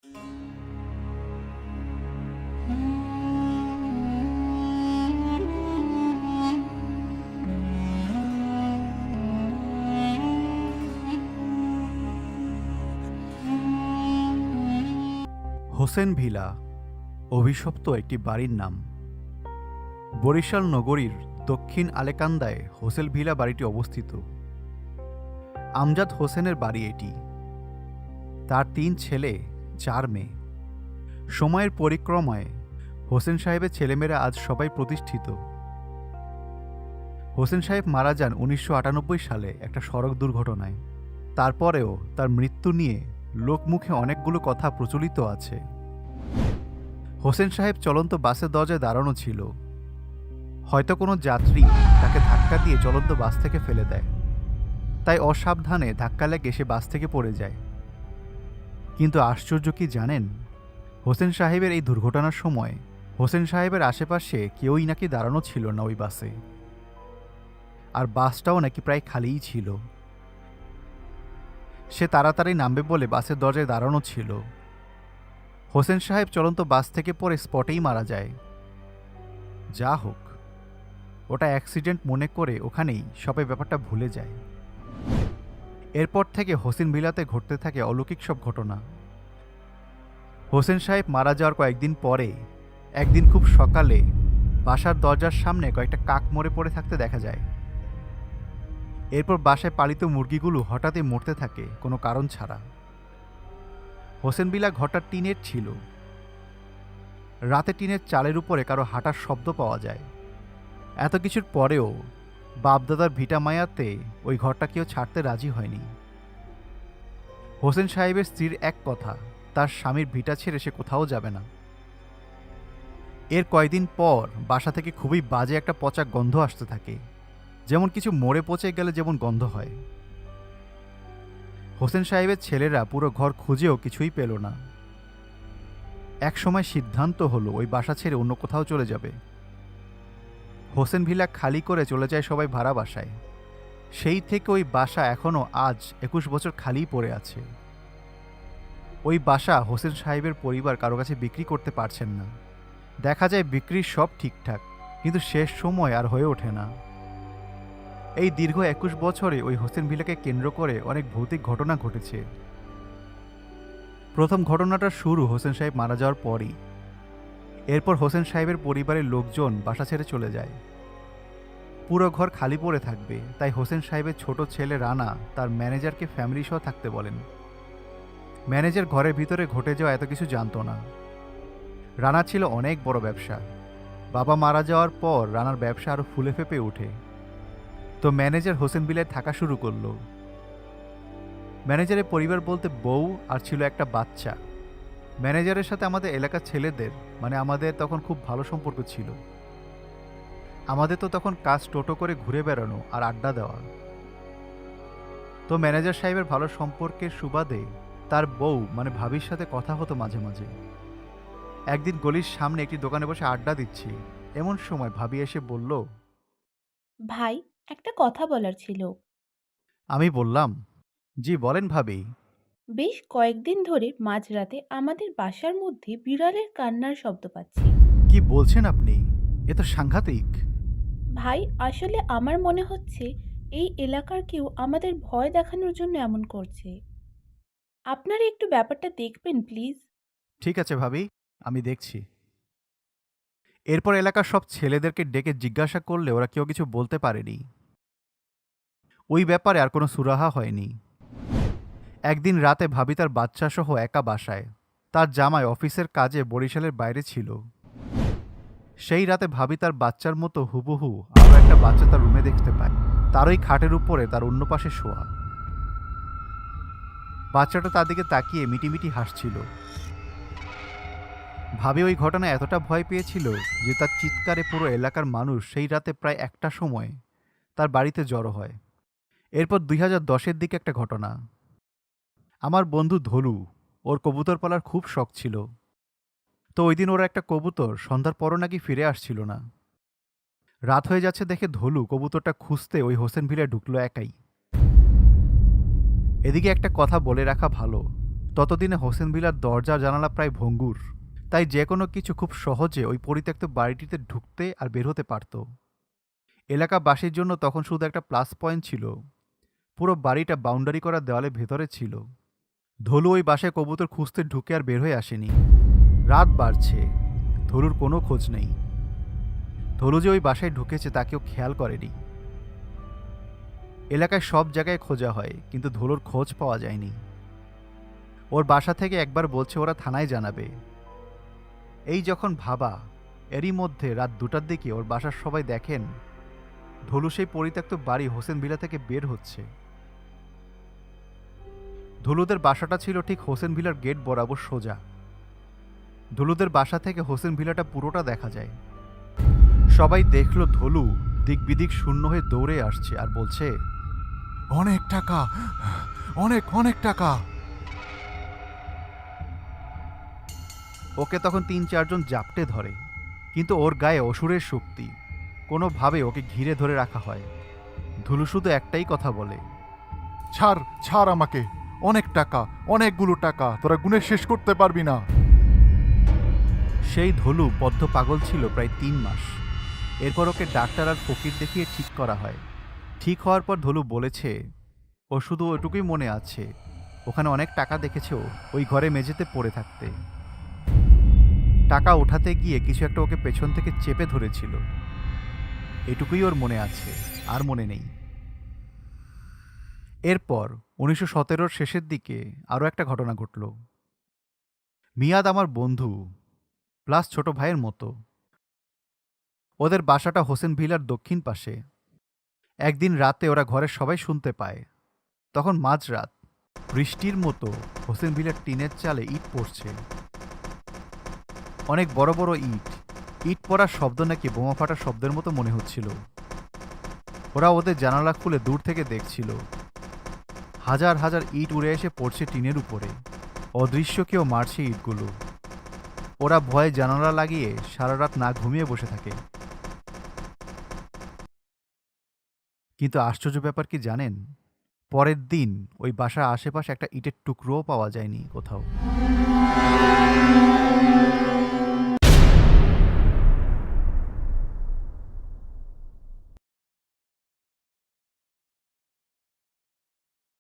Hossain villa অভিশপ্ত একটি বাড়ির নাম। বরিশাল নগরীর দক্ষিণ আলেকান্দায় হোসেন ভিলা বাড়িটি অবস্থিত। আমজাদ হোসেনের বাড়ি এটি। তার 3 ছেলে 4 মেয়ে। সময়ের পরিক্রমায় হোসেন সাহেবের ছেলেমেয়েরা আজ সবাই প্রতিষ্ঠিত। হোসেন সাহেব মারা যান 1998 সালে একটা সড়ক দুর্ঘটনায়। তারপরেও তার মৃত্যু নিয়ে লোকমুখে অনেকগুলো কথা প্রচলিত আছে। হোসেন সাহেব চলন্ত বাসের দরজায় দাঁড়ানো ছিল। হয়তো কোনো যাত্রী তাকে ধাক্কা দিয়ে চলন্ত বাস থেকে ফেলে দেয়, তাই অসাবধানে ধাক্কা লেগে সে বাস থেকে পড়ে যায়। কিন্তু আশ্চর্য কি জানেন, হোসেন সাহেবের এই দুর্ঘটনার সময় হোসেন সাহেবের আশেপাশে কেউই নাকি দাঁড়ানো ছিল না ওই বাসে, আর বাসটাও নাকি প্রায় খালিই ছিল। সে তাড়াতাড়ি নামবে বলে বাসের দরজায় দাঁড়ানো ছিল। হোসেন সাহেব চলন্ত বাস থেকে পড়ে স্পটেই মারা যায়। যা হোক, ওটা অ্যাক্সিডেন্ট মনে করে ওখানেই সবাই ব্যাপারটা ভুলে যায়। এরপর থেকে হোসেন ভিলাতে ঘটতে থাকে অলৌকিক সব ঘটনা। হোসেন সাহেব মারা যাওয়ার কয়েকদিন পরে একদিন খুব সকালে বাসার দরজার সামনে কয়েকটা কাক মরে পড়ে থাকতে দেখা যায়। এরপর বাসায় পালিত মুরগিগুলো হঠাৎই মরতে থাকে কোনো কারণ ছাড়া। হোসেন ভিলা ঘরটা টিনের ছিল। রাতে টিনের চালের উপরে কারো হাঁটার শব্দ পাওয়া যায়। এত কিছুর পরেও বাপদাদার ভিটা মায়াতে ওই ঘরটা কেউ ছাড়তে রাজি হয়নি। হোসেন সাহেবের স্ত্রীর এক কথা, তার স্বামীর ভিটা ছেড়ে সে কোথাও যাবে না। এর কয়েকদিন পর বাসা থেকে খুবই বাজে একটা পচা গন্ধ আসতে থাকে, যেমন কিছু মরে পচে গেলে যেমন গন্ধ হয়। হোসেন সাহেবের ছেলেরা পুরো ঘর খুঁজেও কিছুই পেল না। এক সময় সিদ্ধান্ত হলো ওই বাসা ছেড়ে অন্য কোথাও চলে যাবে। হোসেন ভিলা খালি করে চলে যায় সবাই ভাড়া বাসায়। সেই থেকে ওই বাসা এখনও আজ 21 বছর খালিই পড়ে আছে। ওই বাসা হোসেন সাহেবের পরিবার কারো কাছে বিক্রি করতে পারছেন না। দেখা যায় বিক্রির সব ঠিকঠাক, কিন্তু শেষ সময় আর হয়ে ওঠে না। এই দীর্ঘ 21 বছরে ওই হোসেন ভিলাকে কেন্দ্র করে অনেক ভৌতিক ঘটনা ঘটেছে। প্রথম ঘটনাটা শুরু হোসেন সাহেব মারা যাওয়ার পরই। এরপর হোসেন সাহেবের পরিবারের লোকজন বাসা ছেড়ে চলে যায়। পুরো ঘর খালি পড়ে থাকবে, তাই হোসেন সাহেবের ছোট ছেলে রানা তার ম্যানেজারকে ফ্যামিলি সহ থাকতে বলেন। ম্যানেজার ঘরের ভিতরে ঘটে যাওয়া এত কিছু জানতো না। রানা ছিল অনেক বড় ব্যবসা। বাবা মারা যাওয়ার পর রানার ব্যবসা আরও ফুলে ফেঁপে ওঠে। তো ম্যানেজার হোসেন ভিলায় থাকা শুরু করলো। ম্যানেজারের পরিবার বলতে বউ আর ছিল একটা বাচ্চা। ম্যানেজারের সাথে আমাদের এলাকার ছেলেদের, মানে আমাদের তখন খুব ভালো সম্পর্ক ছিল। আমাদের তো তখন কাজ টোটো করে ঘুরে বেড়ানো আর আড্ডা দেওয়া। তো ম্যানেজার সাহেবের ভালো সম্পর্কের সুবাদে তার বউ মানে ভাবির সাথে কথা হতো মাঝে মাঝে। একদিন গলির সামনে একটি দোকানে বসে আড্ডা দিচ্ছি, এমন সময় ভাবি এসে বলল। ভাই, একটা কথা বলার ছিল। আমি বললাম, জি বলেন ভাবি। বেশ কয়েকদিন ধরে মাঝরাতে আমাদের বাসার মধ্যে বিড়ালের কান্নার শব্দ পাচ্ছি। কি বলছেন আপনি? এ তো সাংঘাতিক। ভাই, আসলে আমার মনে হচ্ছে এই এলাকার কেউ আমাদের ভয় দেখানোর জন্য এমন করছে। আপনারা একটু ব্যাপারটা দেখবেন প্লিজ। ঠিক আছে ভাবি, আমি দেখছি। এরপর এলাকার সব ছেলেদেরকে ডেকে জিজ্ঞাসা করলে ওরা কেউ কিছু বলতে পারেনি। ওই ব্যাপারে আর কোনো সুরাহা হয়নি। একদিন রাতে ভাবি তার বাচ্চা সহ একা বাসায়। তার জামাই অফিসের কাজে বরিশালের বাইরে ছিল। সেই রাতে ভাবি তার বাচ্চার মতো হুবহু আরও একটা বাচ্চা তার রুমে দেখতে পায়। তার ওই খাটের উপরে তার অন্য পাশে শোয়া। বাচ্চাটা তার দিকে তাকিয়ে মিটিমিটি হাসছিল। ভাবি ওই ঘটনায় এতটা ভয় পেয়েছিল যে তার চিৎকারে পুরো এলাকার মানুষ সেই রাতে প্রায় 1টার সময় তার বাড়িতে জড়ো হয়। এরপর 2010-এর দিকে একটা ঘটনা। আমার বন্ধু ধলু, ওর কবুতর পালার খুব শখ ছিল। তো ওই দিন ওর একটা কবুতর সন্ধ্যার পরও নাকি ফিরে আসছিল না। রাত হয়ে যাচ্ছে দেখে ধলু কবুতরটা খুঁজতে ওই হোসেন ভিলায় ঢুকলো একাই। এদিকে একটা কথা বলে রাখা ভালো, ততদিনে হোসেন ভিলার দরজা জানালা প্রায় ভঙ্গুর, তাই যে কোনো কিছু খুব সহজে ওই পরিত্যক্ত বাড়িটিতে ঢুকতে আর বের হতে পারত। এলাকাবাসীর জন্য তখন শুধু একটা প্লাস পয়েন্ট ছিল, পুরো বাড়িটা বাউন্ডারি করা দেওয়ালের ভেতরে ছিল। ধলু ওই বাসায় কবুতর খুঁজতে ঢুকে আর বের হয়ে আসেনি। রাত বাড়ছে, ধলুর কোনো খোঁজ নেই। ধলু যে ওই বাসায় ঢুকেছে তা কেউ খেয়াল করেনি। এলাকায় সব জায়গায় খোঁজা হয়, কিন্তু ধলুর খোঁজ পাওয়া যায়নি। ওর বাসা থেকে একবার বলছে ওরা থানায় জানাবে। এই যখন ভাবা, এরই মধ্যে রাত 2টার দিকে ওর বাসার সবাই দেখেন ধলু সেই পরিত্যক্ত বাড়ি হোসেন ভিলা থেকে বের হচ্ছে। ধলুদের বাসাটা ছিল ঠিক হোসেন ভিলার গেট বরাবর সোজা। ধলুদের বাসা থেকে হোসেন ভিলাটা পুরোটা দেখা যায়। সবাই দেখল ধলু দিক বিদিক শূন্য হয়ে দৌড়ে আসছে আর বলছে, অনেক টাকা, অনেক অনেক টাকা। ওকে তখন 3-4 জন জাপটে ধরে, কিন্তু ওর গায়ে অসুরের শক্তি, কোনোভাবে ওকে ঘিরে ধরে রাখা হয়। ধলু শুধু একটাই কথা বলে, ছাড় ছাড় আমাকে, অনেক টাকা, অনেকগুলো টাকা, তোরা গুণে শেষ করতে পারবি না। সেই ধলু বদ্ধ পাগল ছিল প্রায় 3 মাস। এরপর ওকে ডাক্তার আর ফকির দেখিয়ে ঠিক করা হয়। ঠিক হওয়ার পর ধলু বলেছে ও শুধু ওটুকুই মনে আছে, ওখানে অনেক টাকা দেখেছে ও ওই ঘরে মেঝেতে পড়ে থাকতে। টাকা ওঠাতে গিয়ে কিছু একটা ওকে পেছন থেকে চেপে ধরেছিল, এটুকুই ওর মনে আছে, আর মনে নেই। এরপর 1917-র শেষের দিকে আরও একটা ঘটনা ঘটল। মিয়াদ আমার বন্ধু প্লাস ছোট ভাইয়ের মতো। ওদের বাসাটা হোসেন ভিলার দক্ষিণ পাশে। একদিন রাতে ওরা ঘরের সবাই শুনতে পায়, তখন মাঝরাত, বৃষ্টির মতো হোসেন ভিলার টিনের চালে ইট পড়ছে। অনেক বড় বড় ইট। ইট পড়ার শব্দ নাকি বোমা ফাটার শব্দের মতো মনে হচ্ছিল। ওরা ওদের জানালা খুলে দূর থেকে দেখছিল। হাজার হাজার ইট উড়ে এসে পড়ছে টিনের উপরে। অদৃশ্য কেউ মারছে ইটগুলো। ওরা ভয়ে জানালা লাগিয়ে সারা রাত না ঘুমিয়ে বসে থাকে। কিন্তু আশ্চর্য ব্যাপার কি জানেন, পরের দিন ওই বাসার আশেপাশে একটা ইটের টুকরোও পাওয়া যায়নি কোথাও।